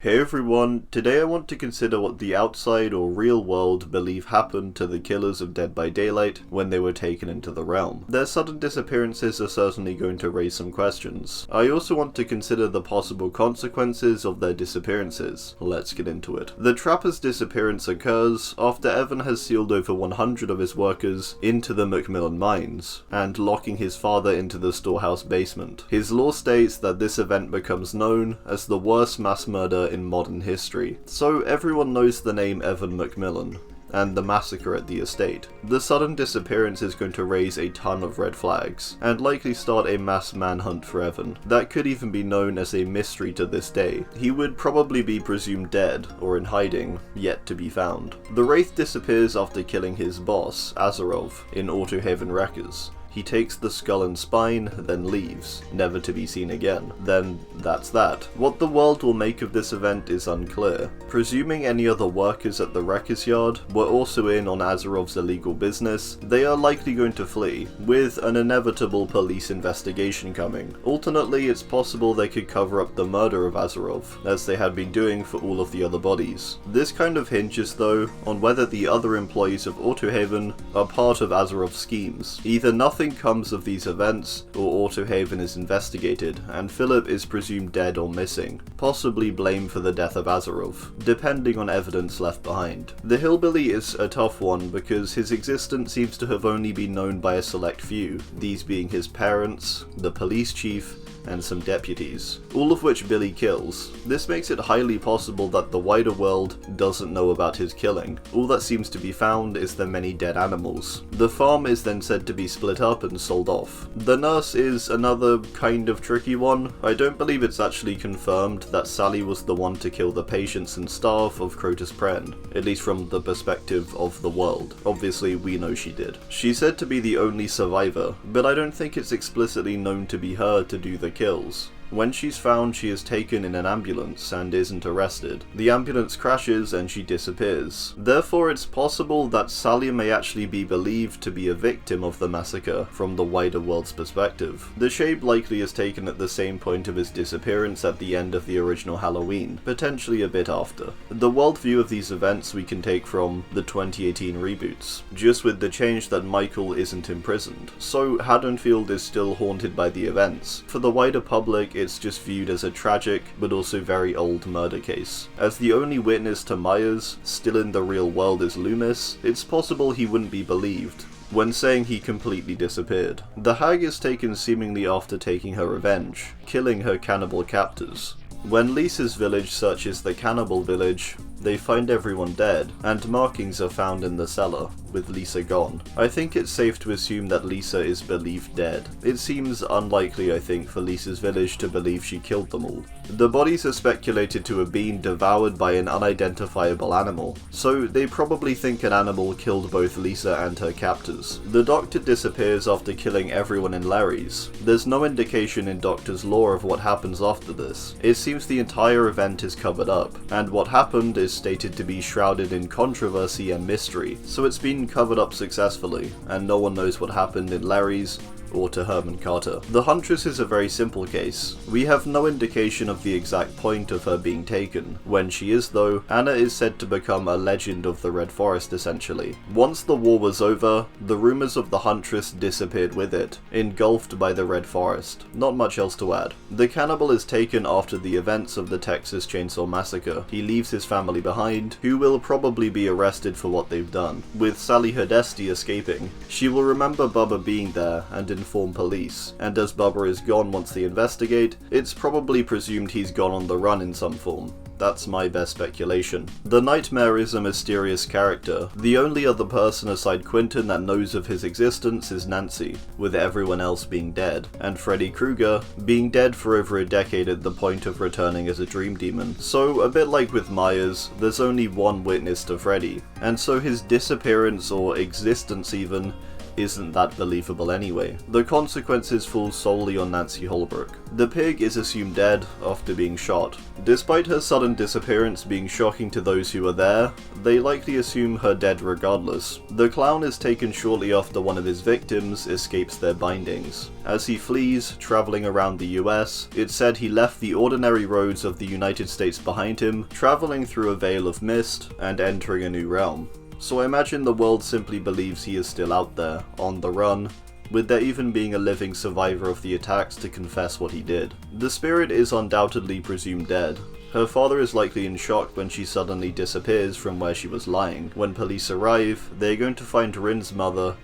Hey everyone, today I want to consider what the outside or real world believe happened to the killers of Dead by Daylight when they were taken into the realm. Their sudden disappearances are certainly going to raise some questions. I also want to consider the possible consequences of their disappearances. Let's get into it. The Trapper's disappearance occurs after Evan has sealed over 100 of his workers into the Macmillan mines, and locking his father into the storehouse basement. His law states that this event becomes known as the worst mass murder in modern history, so everyone knows the name Evan Macmillan and the massacre at the estate. The sudden disappearance is going to raise a ton of red flags, and likely start a mass manhunt for Evan. That could even be known as a mystery to this day. He would probably be presumed dead, or in hiding, yet to be found. The Wraith disappears after killing his boss, AZHYMOVS, in Autohaven Wreckers. He takes the skull and spine, then leaves, never to be seen again. Then, that's that. What the world will make of this event is unclear. Presuming any other workers at the Wreckers Yard were also in on AZHYMOVS' illegal business, they are likely going to flee, with an inevitable police investigation coming. Alternately, it's possible they could cover up the murder of AZHYMOVS, as they had been doing for all of the other bodies. This kind of hinges, though, on whether the other employees of Autohaven are part of AZHYMOVS' schemes. Either nothing comes of these events, or Autohaven is investigated, and Philip is presumed dead or missing, possibly blamed for the death of AZHYMOVS, depending on evidence left behind. The Hillbilly is a tough one because his existence seems to have only been known by a select few, these being his parents, the police chief, and some deputies, all of which Billy kills. This makes it highly possible that the wider world doesn't know about his killing. All that seems to be found is the many dead animals. The farm is then said to be split up and sold off. The nurse is another kind of tricky one. I don't believe it's actually confirmed that Sally was the one to kill the patients and staff of Crotus Pren, at least from the perspective of the world. Obviously, we know she did. She's said to be the only survivor, but I don't think it's explicitly known to be her to do the kills. When she's found, she is taken in an ambulance and isn't arrested. The ambulance crashes and she disappears. Therefore, it's possible that Sally may actually be believed to be a victim of the massacre from the wider world's perspective. The shape likely is taken at the same point of his disappearance at the end of the original Halloween, potentially a bit after. The worldview of these events we can take from the 2018 reboots, just with the change that Michael isn't imprisoned. So Haddonfield is still haunted by the events. For the wider public, it's just viewed as a tragic, but also very old murder case. As the only witness to Myers, still in the real world, is Loomis, it's possible he wouldn't be believed when saying he completely disappeared. The hag is taken seemingly after taking her revenge, killing her cannibal captors. When Lisa's village searches the Cannibal village, they find everyone dead, and markings are found in the cellar, with Lisa gone. I think it's safe to assume that Lisa is believed dead. It seems unlikely, I think, for Lisa's village to believe she killed them all. The bodies are speculated to have been devoured by an unidentifiable animal, so they probably think an animal killed both Lisa and her captors. The doctor disappears after killing everyone in Larry's. There's no indication in Doctor's lore of what happens after this. It seems the entire event is covered up, and what happened is stated to be shrouded in controversy and mystery, so it's been covered up successfully, and no one knows what happened in Larry's or to Herman Carter. The Huntress is a very simple case. We have no indication of the exact point of her being taken. When she is, though, Anna is said to become a legend of the Red Forest, essentially. Once the war was over, the rumours of the Huntress disappeared with it, engulfed by the Red Forest. Not much else to add. The Cannibal is taken after the events of the Texas Chainsaw Massacre. He leaves his family behind, who will probably be arrested for what they've done, with Sally Herdesty escaping. She will remember Bubba being there and inform police, and as Bubba is gone once they investigate, it's probably presumed he's gone on the run in some form. That's my best speculation. The Nightmare is a mysterious character. The only other person aside Quentin that knows of his existence is Nancy, with everyone else being dead, and Freddy Krueger being dead for over a decade at the point of returning as a dream demon. So, a bit like with Myers, there's only one witness to Freddy, and so his disappearance, or existence even, isn't that believable anyway. The consequences fall solely on Nancy Holbrook. The pig is assumed dead after being shot. Despite her sudden disappearance being shocking to those who were there, they likely assume her dead regardless. The clown is taken shortly after one of his victims escapes their bindings. As he flees, traveling around the US, it's said he left the ordinary roads of the United States behind him, traveling through a veil of mist and entering a new realm. So I imagine the world simply believes he is still out there, on the run, with there even being a living survivor of the attacks to confess what he did. The spirit is undoubtedly presumed dead. Her father is likely in shock when she suddenly disappears from where she was lying. When police arrive, they're going to find Rin's mother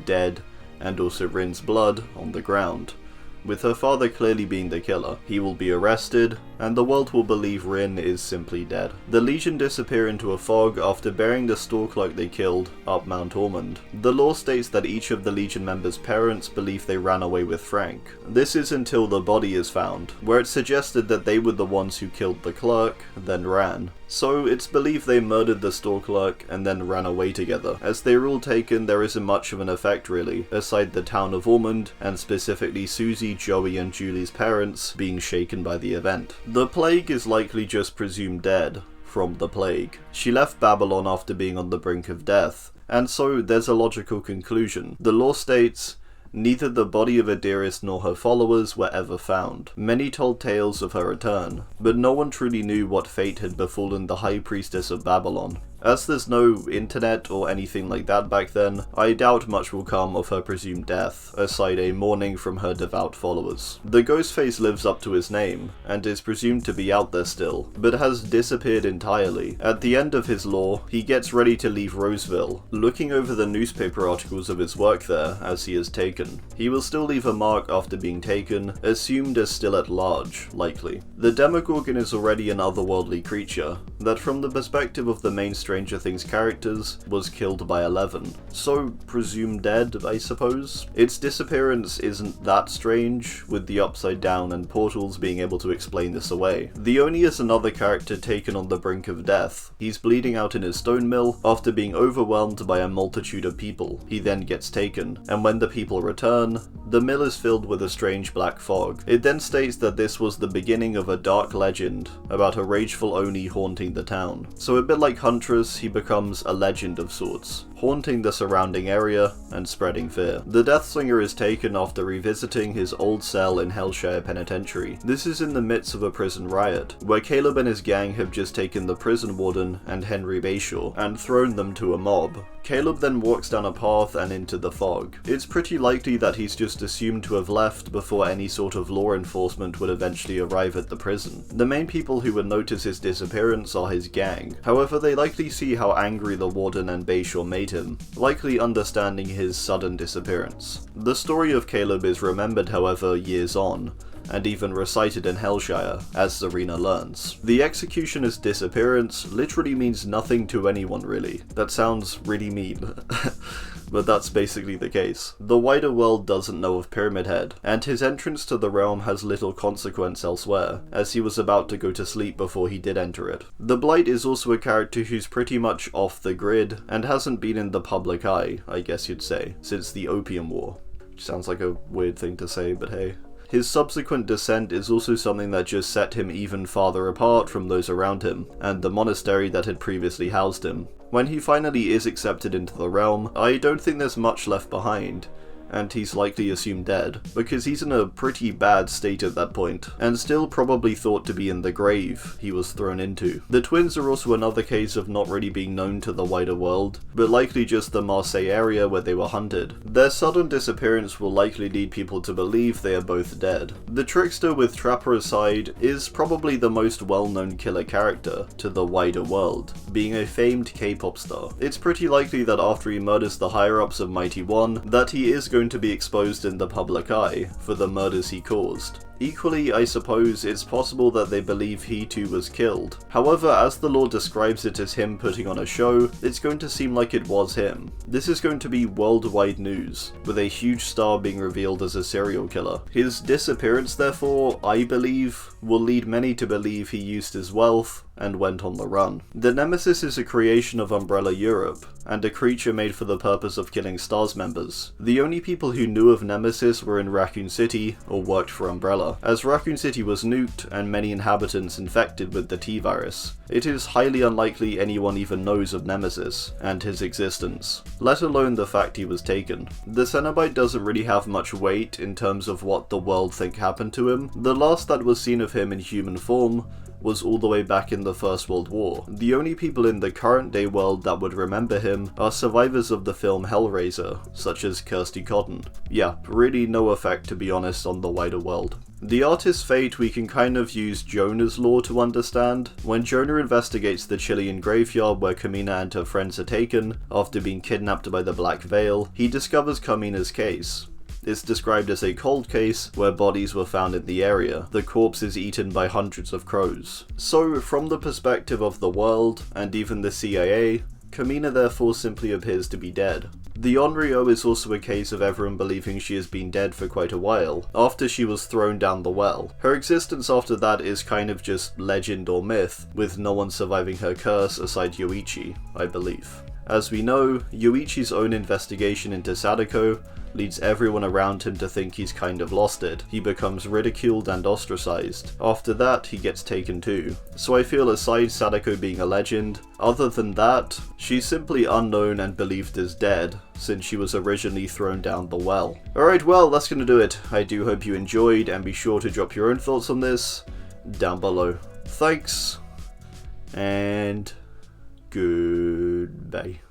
dead, and also Rin's blood on the ground, with her father clearly being the killer. He will be arrested, and the world will believe Rin is simply dead. The Legion disappear into a fog after burying the store clerk they killed up Mount Ormond. The lore states that each of the Legion members' parents believe they ran away with Frank. This is until the body is found, where it's suggested that they were the ones who killed the clerk, then ran. So it's believed they murdered the store clerk and then ran away together. As they were all taken, there isn't much of an effect really, aside the town of Ormond, and specifically Susie, Joey and Julie's parents being shaken by the event. The plague is likely just presumed dead from the plague. She left Babylon after being on the brink of death, and so there's a logical conclusion. The lore states, neither the body of Adiris nor her followers were ever found. Many told tales of her return, but no one truly knew what fate had befallen the High Priestess of Babylon. As there's no internet or anything like that back then, I doubt much will come of her presumed death, aside a mourning from her devout followers. The Ghostface lives up to his name, and is presumed to be out there still, but has disappeared entirely. At the end of his lore, he gets ready to leave Roseville, looking over the newspaper articles of his work there as he is taken. He will still leave a mark after being taken, assumed as still at large, likely. The Demogorgon is already an otherworldly creature, that from the perspective of the main Stranger Things characters, was killed by 11. So, presumed dead, I suppose? Its disappearance isn't that strange, with the Upside Down and portals being able to explain this away. The Oni is another character taken on the brink of death. He's bleeding out in his stone mill after being overwhelmed by a multitude of people. He then gets taken, and when the people return, the mill is filled with a strange black fog. It then states that this was the beginning of a dark legend about a rageful Oni haunting the town. So a bit like Huntress, he becomes a legend of sorts, haunting the surrounding area and spreading fear. The Deathslinger is taken after revisiting his old cell in Hellshire Penitentiary. This is in the midst of a prison riot, where Caleb and his gang have just taken the prison warden and Henry Bayshaw and thrown them to a mob. Caleb then walks down a path and into the fog. It's pretty likely that he's just assumed to have left before any sort of law enforcement would eventually arrive at the prison. The main people who would notice his disappearance are his gang. However, they likely see how angry the warden and Bayshaw made him, likely understanding his sudden disappearance. The story of Caleb is remembered, however, years on, and even recited in Hellshire, as Serena learns. The executioner's disappearance literally means nothing to anyone really. That sounds really mean, but that's basically the case. The wider world doesn't know of Pyramid Head, and his entrance to the realm has little consequence elsewhere, as he was about to go to sleep before he did enter it. The Blight is also a character who's pretty much off the grid, and hasn't been in the public eye, I guess you'd say, since the Opium War. Which sounds like a weird thing to say, but hey. His subsequent descent is also something that just set him even farther apart from those around him, and the monastery that had previously housed him. When he finally is accepted into the realm, I don't think there's much left behind, and he's likely assumed dead, because he's in a pretty bad state at that point, and still probably thought to be in the grave he was thrown into. The twins are also another case of not really being known to the wider world, but likely just the Marseille area where they were hunted. Their sudden disappearance will likely lead people to believe they are both dead. The Trickster, with Trapper aside, is probably the most well-known killer character to the wider world, being a famed K-pop star. It's pretty likely that after he murders the higher-ups of Mighty One, that he is going to be exposed in the public eye for the murders he caused. Equally, I suppose it's possible that they believe he too was killed. However, as the lore describes it as him putting on a show, it's going to seem like it was him. This is going to be worldwide news, with a huge star being revealed as a serial killer. His disappearance, therefore, I believe, will lead many to believe he used his wealth and went on the run. The Nemesis is a creation of Umbrella Europe, and a creature made for the purpose of killing STARS members. The only people who knew of Nemesis were in Raccoon City, or worked for Umbrella, as Raccoon City was nuked and many inhabitants infected with the T-virus. It is highly unlikely anyone even knows of Nemesis, and his existence, let alone the fact he was taken. The Cenobite doesn't really have much weight in terms of what the world think happened to him. The last that was seen of him in human form was all the way back in the First World War. The only people in the current day world that would remember him are survivors of the film Hellraiser, such as Kirsty Cotton. Yeah, really no effect to be honest on the wider world. The artist's fate we can kind of use Jone's lore to understand. When Jone investigates the Chilean graveyard where Carmina and her friends are taken, after being kidnapped by the Black Veil, he discovers Carmina's case. It's described as a cold case where bodies were found in the area, the corpse is eaten by hundreds of crows. So, from the perspective of the world, and even the CIA, Carmina therefore simply appears to be dead. The Onryō is also a case of everyone believing she has been dead for quite a while, after she was thrown down the well. Her existence after that is kind of just legend or myth, with no one surviving her curse aside Yoichi, I believe. As we know, Yoichi's own investigation into Sadako leads everyone around him to think he's kind of lost it. He becomes ridiculed and ostracized. After that, he gets taken too. So I feel aside Sadako being a legend, other than that, she's simply unknown and believed as dead, since she was originally thrown down the well. Alright, well, that's gonna do it. I do hope you enjoyed, and be sure to drop your own thoughts on this down below. Thanks, and goodbye.